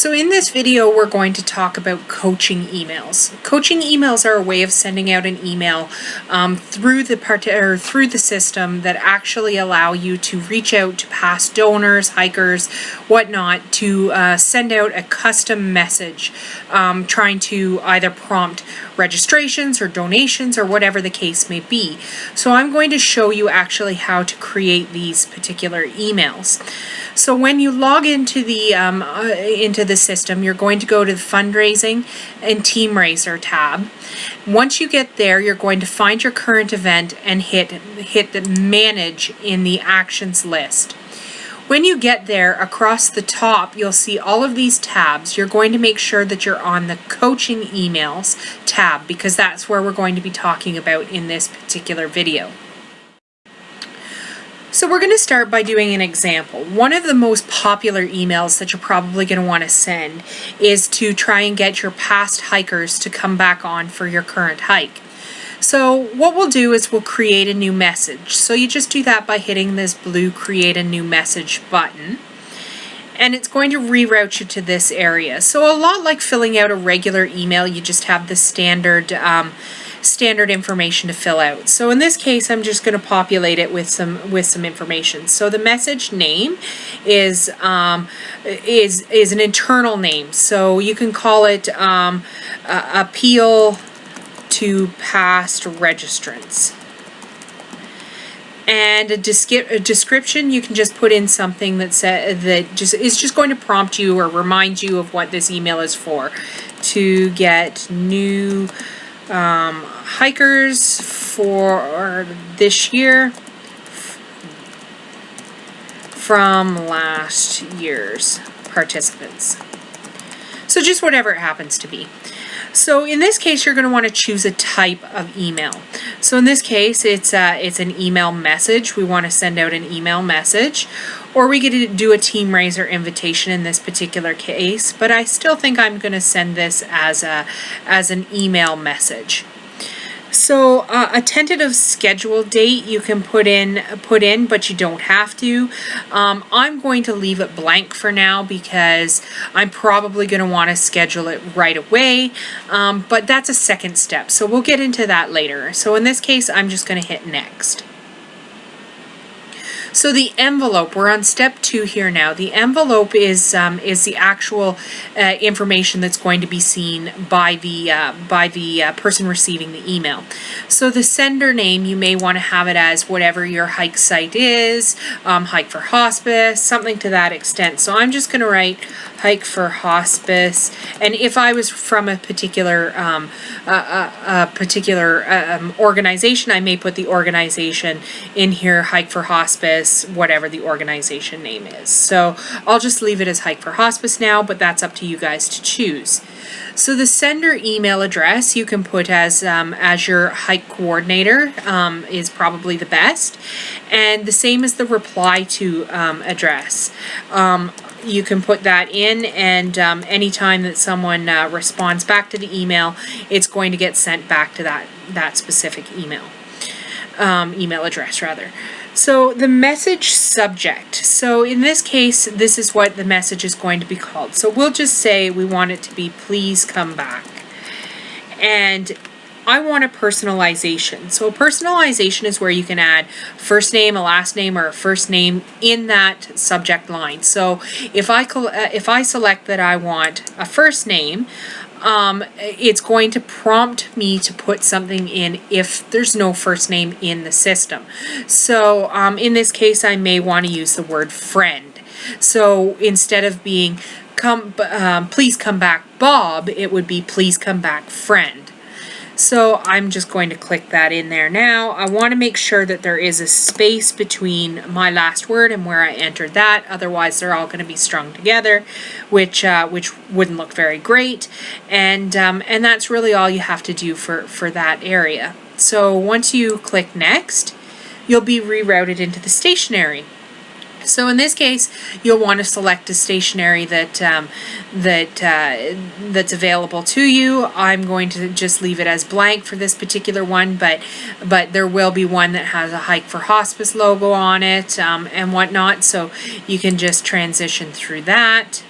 So in this video, we're going to talk about coaching emails. Coaching emails are a way of sending out an email through the system that actually allow you to reach out to past donors, hikers, whatnot, to send out a custom message, trying to either prompt registrations or donations or whatever the case may be. So I'm going to show you actually how to create these particular emails. So when you log into the system, you're going to go to the Fundraising and Team Raiser tab. Once you get there, you're going to find your current event and hit the Manage in the Actions list. When you get there, across the top, you'll see all of these tabs. You're going to make sure that you're on the Coaching Emails tab, because that's where we're going to be talking about in this particular video. So we're going to start by doing an example. One of the most popular emails that you're probably going to want to send is to try and get your past hikers to come back on for your current hike. So what we'll do is we'll create a new message. So you just do that by hitting this blue Create a New Message button. And it's going to reroute you to this area. So a lot like filling out a regular email, you just have the standard information to fill out. So in this case, I'm just going to populate it with some information. So the message name is an internal name. So you can call it Appeal to Past Registrants. And a description, you can just put in something that is just going to prompt you or remind you of what this email is for. To get new hikers for this year from last year's participants. So just whatever it happens to be. So in this case, you're going to want to choose a type of email. So in this case, it's an email message. We want to send out an email message, or we get to do a Team Raiser invitation in this particular case. But I still think I'm going to send this as an email message. So a tentative schedule date you can put in, but you don't have to. I'm going to leave it blank for now because I'm probably going to want to schedule it right away. But that's a second step, so we'll get into that later. So in this case, I'm just going to hit Next. So the envelope, we're on step 2 here now. The envelope is the actual information that's going to be seen by the person receiving the email. So the sender name, you may want to have it as whatever your hike site is, Hike for Hospice, something to that extent. So I'm just going to write Hike for Hospice, and if I was from a particular organization, I may put the organization in here, Hike for Hospice, whatever the organization name is. So I'll just leave it as Hike for Hospice now, but that's up to you guys to choose. So the sender email address you can put as your hike coordinator is probably the best, and the same as the reply to address. You can put that in, and anytime that someone responds back to the email, it's going to get sent back to that specific email address rather. So the message subject. So in this case, this is what the message is going to be called. So we'll just say we want it to be "Please come back." And I want a personalization. So a personalization is where you can add first name, a last name, or a first name in that subject line. So if I select that I want a first name, it's going to prompt me to put something in if there's no first name in the system. So in this case, I may want to use the word friend. So instead of being please come back Bob, it would be please come back friend. So I'm just going to click that in there now. I want to make sure that there is a space between my last word and where I entered that. Otherwise, they're all going to be strung together, which wouldn't look very great. And that's really all you have to do for that area. So once you click Next, you'll be rerouted into the stationery. So in this case, you'll want to select a stationery that's available to you. I'm going to just leave it as blank for this particular one, but there will be one that has a Hike for Hospice logo on it and whatnot, so you can just transition through that.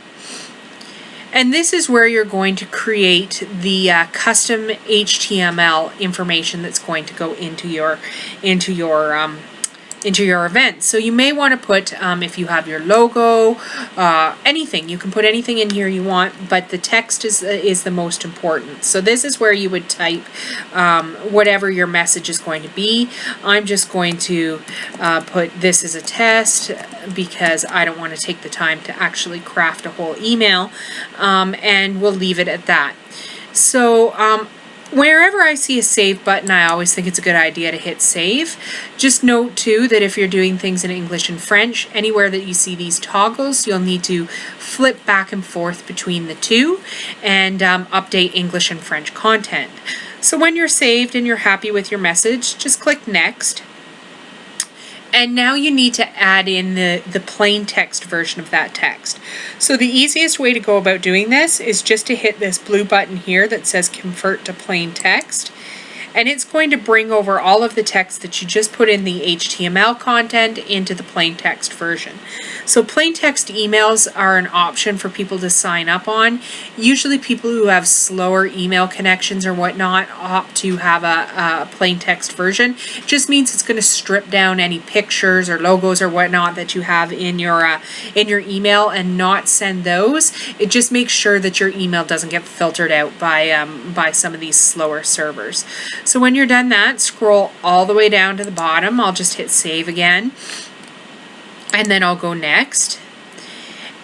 And this is where you're going to create the custom HTML information that's going to go into your event. So you may want to put, if you have your logo, anything, you can put anything in here you want, but the text is the most important. So this is where you would type whatever your message is going to be. I'm just going to put this as a test because I don't want to take the time to actually craft a whole email, and we'll leave it at that. So wherever I see a save button, I always think it's a good idea to hit save. Just note too that if you're doing things in English and French, anywhere that you see these toggles, you'll need to flip back and forth between the two and update English and French content. So when you're saved and you're happy with your message, just click next. And now you need to add in the plain text version of that text. So the easiest way to go about doing this is just to hit this blue button here that says convert to plain text. And it's going to bring over all of the text that you just put in the HTML content into the plain text version. So plain text emails are an option for people to sign up on. Usually people who have slower email connections or whatnot opt to have a plain text version. It just means it's going to strip down any pictures or logos or whatnot that you have in your email and not send those. It just makes sure that your email doesn't get filtered out by some of these slower servers. So when you're done that, scroll all the way down to the bottom. I'll just hit save again. And then I'll go next.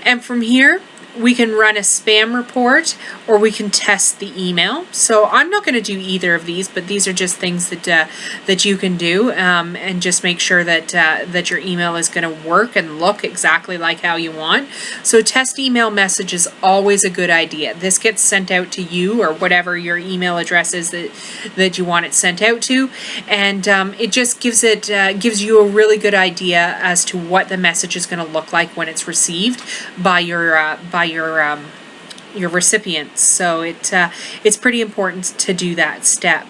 And from here, we can run a spam report or we can test the email. So I'm not going to do either of these, but these are just things that you can do, and just make sure that that your email is going to work and look exactly like how you want. So test email message is always a good idea. This gets sent out to you or whatever your email address is that you want it sent out to, and it just gives you a really good idea as to what the message is going to look like when it's received by your recipients. So it's pretty important to do that step.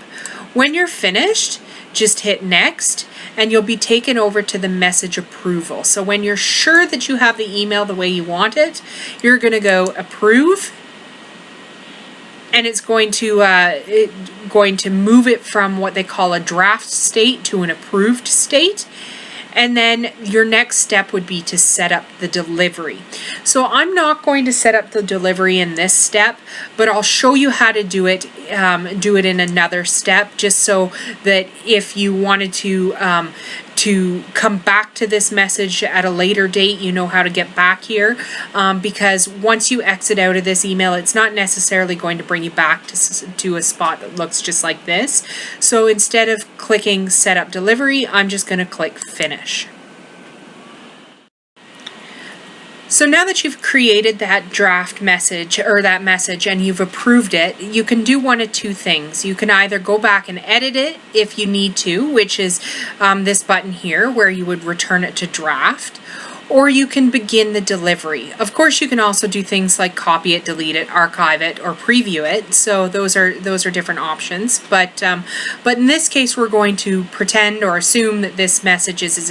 When you're finished, just hit next and you'll be taken over to the message approval. So when you're sure that you have the email the way you want it, you're going to go approve, and it's going to move it from what they call a draft state to an approved state. And then your next step would be to set up the delivery. So I'm not going to set up the delivery in this step, but I'll show you how to do it in another step, just so that if you wanted to come back to this message at a later date, you know how to get back here, because once you exit out of this email, it's not necessarily going to bring you back to a spot that looks just like this. So instead of clicking set up delivery, I'm just going to click finish. So now that you've created that draft message or that message and you've approved it, you can do one of two things. You can either go back and edit it if you need to, which is this button here where you would return it to draft, or you can begin the delivery. Of course, you can also do things like copy it, delete it, archive it, or preview it. So those are different options. But in this case, we're going to pretend or assume that this message is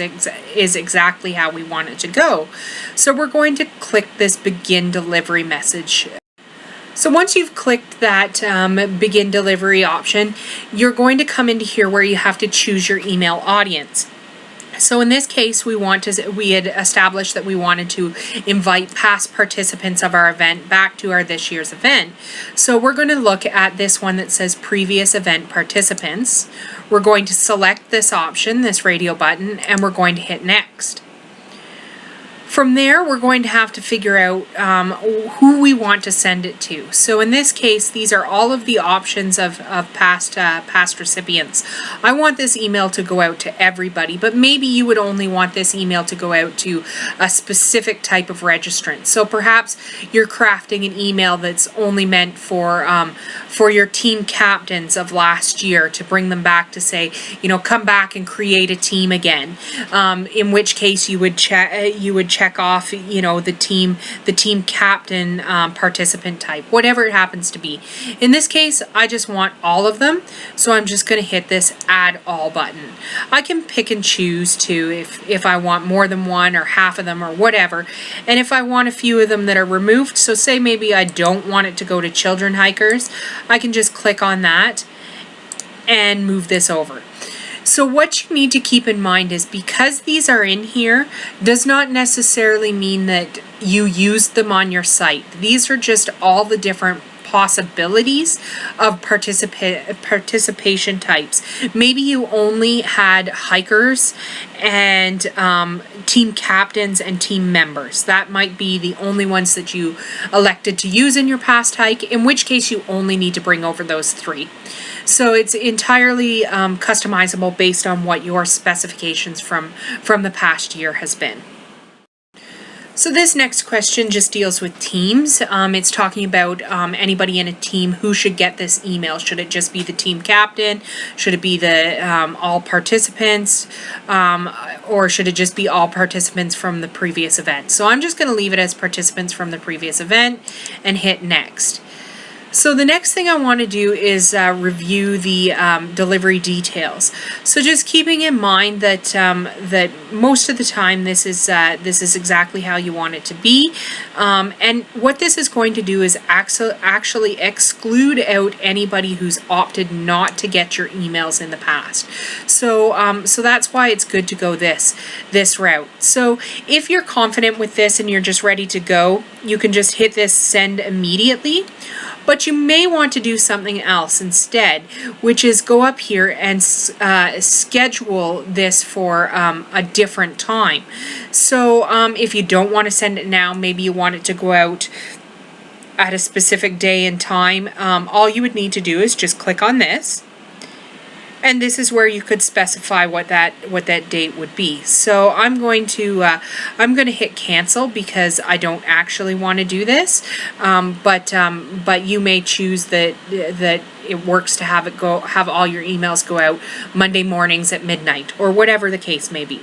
exactly how we want it to go. So we're going to click this begin delivery message. So once you've clicked that begin delivery option, you're going to come into here where you have to choose your email audience. So in this case, we had established that we wanted to invite past participants of our event back to our this year's event. So we're going to look at this one that says previous event participants. We're going to select this option, this radio button, and we're going to hit next. From there, we're going to have to figure out who we want to send it to. So in this case, these are all of the options of past recipients. I want this email to go out to everybody, but maybe you would only want this email to go out to a specific type of registrant. So perhaps you're crafting an email that's only meant for your team captains of last year, to bring them back to say, come back and create a team again. In which case you would check check off, you know, the team captain participant type, whatever it happens to be. In this case, I just want all of them, so I'm just going to hit this add all button. I can pick and choose too if I want more than one or half of them or whatever, and if I want a few of them that are removed, so say maybe I don't want it to go to children hikers, I can just click on that and move this over. So what you need to keep in mind is, because these are in here does not necessarily mean that you used them on your site. These are just all the different possibilities of participation types. Maybe you only had hikers and team captains and team members. That might be the only ones that you elected to use in your past hike, in which case you only need to bring over those 3. So it's entirely customizable based on what your specifications from the past year has been. So this next question just deals with teams. It's talking about anybody in a team who should get this email. Should it just be the team captain? Should it be the all participants? Or should it just be all participants from the previous event? So I'm just going to leave it as participants from the previous event and hit next. So the next thing I want to do is review the delivery details. So just keeping in mind that that most of the time this is exactly how you want it to be, and what this is going to do is actually exclude out anybody who's opted not to get your emails in the past. So so that's why it's good to go this route. So if you're confident with this and you're just ready to go, you can just hit this send immediately. But you may want to do something else instead, which is go up here and schedule this for a different time. So if you don't want to send it now, maybe you want it to go out at a specific day and time, all you would need to do is just click on this. And this is where you could specify what that date would be. So I'm going to hit cancel because I don't actually want to do this. But you may choose that it works to have all your emails go out Monday mornings at midnight or whatever the case may be.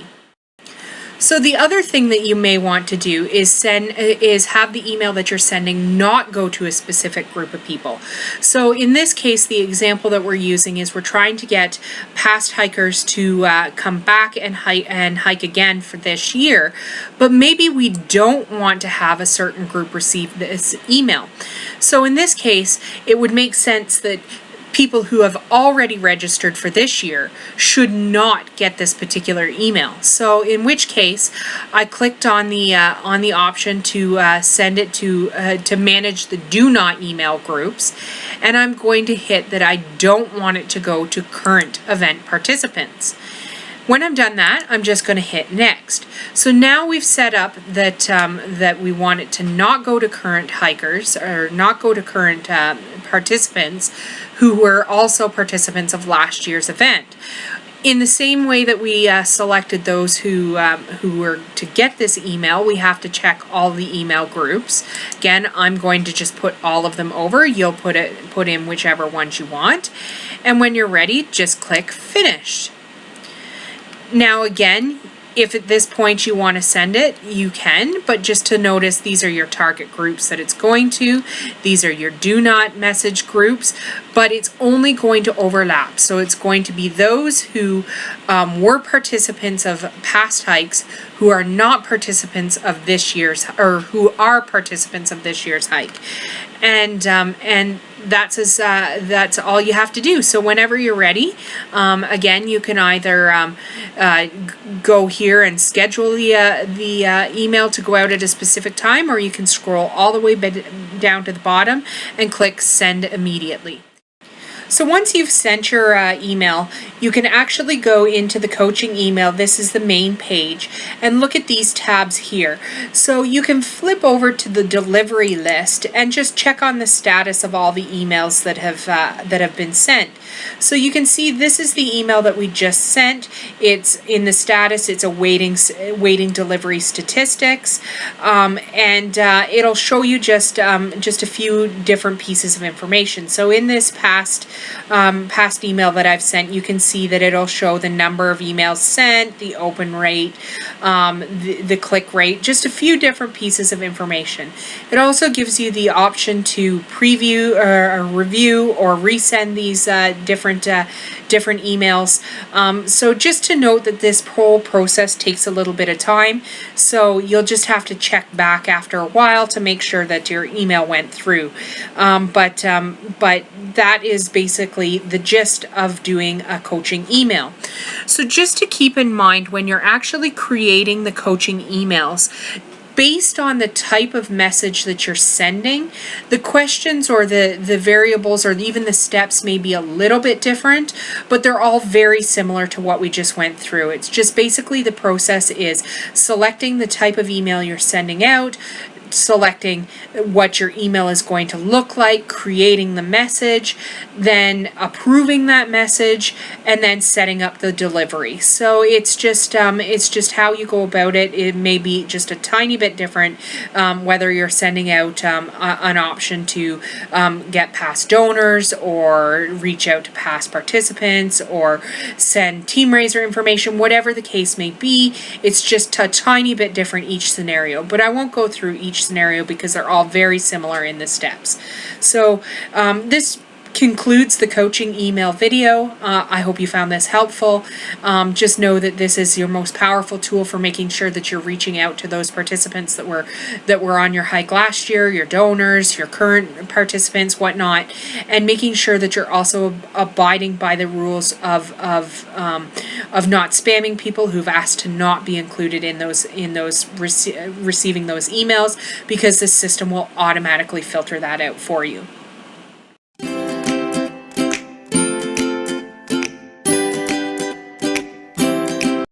So the other thing that you may want to do is have the email that you're sending not go to a specific group of people. So in this case, the example that we're using is we're trying to get past hikers to come back and hike again for this year, but maybe we don't want to have a certain group receive this email. So in this case, it would make sense that people who have already registered for this year should not get this particular email. So in which case, I clicked on the option to send it to manage the do not email groups, and I'm going to hit that I don't want it to go to current event participants. When I'm done that, I'm just going to hit next. So now we've set up that that we want it to not go to current hikers or not go to current participants who were also participants of last year's event. In the same way that we selected those who were to get this email, we have to check all the email groups. Again, I'm going to just put all of them over. You'll put in whichever ones you want. And when you're ready, just click Finish. Now again, if at this point you want to send it, you can, but just to notice, these are your target groups that it's going to. These are your do not message groups, but it's only going to overlap. So it's going to be those who were participants of past hikes who are not participants of this year's, or who are participants of this year's hike. And that's all you have to do. So whenever you're ready, again, you can either go here and schedule the email to go out at a specific time, or you can scroll all the way down to the bottom and click Send Immediately. So once you've sent your email, you can actually go into the coaching email. This is the main page, and look at these tabs here. So you can flip over to the delivery list and just check on the status of all the emails that have been sent. So you can see this is the email that we just sent. It's in the status. It's awaiting delivery statistics, and it'll show you just a few different pieces of information. So in this past past email that I've sent, you can see that it'll show the number of emails sent, the open rate, the click rate, just a few different pieces of information. It also gives you the option to preview or review or resend these different emails. So just to note that this whole process takes a little bit of time, so you'll just have to check back after a while to make sure that your email went through. But that is basically the gist of doing a coaching email. So just to keep in mind when you're actually creating the coaching emails, based on the type of message that you're sending, the questions or the variables or even the steps may be a little bit different, but they're all very similar to what we just went through. It's just basically the process is selecting the type of email you're sending out, selecting what your email is going to look like, creating the message, then approving that message, and then setting up the delivery. So it's just how you go about it. It may be just a tiny bit different, whether you're sending out an option to get past donors or reach out to past participants or send team raiser information, whatever the case may be. It's just a tiny bit different each scenario, but I won't go through each scenario because they're all very similar in the steps. So this concludes the coaching email video. I hope you found this helpful. Just know that this is your most powerful tool for making sure that you're reaching out to those participants that were on your hike last year, your donors, your current participants, whatnot, and making sure that you're also abiding by the rules of not spamming people who've asked to not be included in those receiving those emails, because the system will automatically filter that out for you.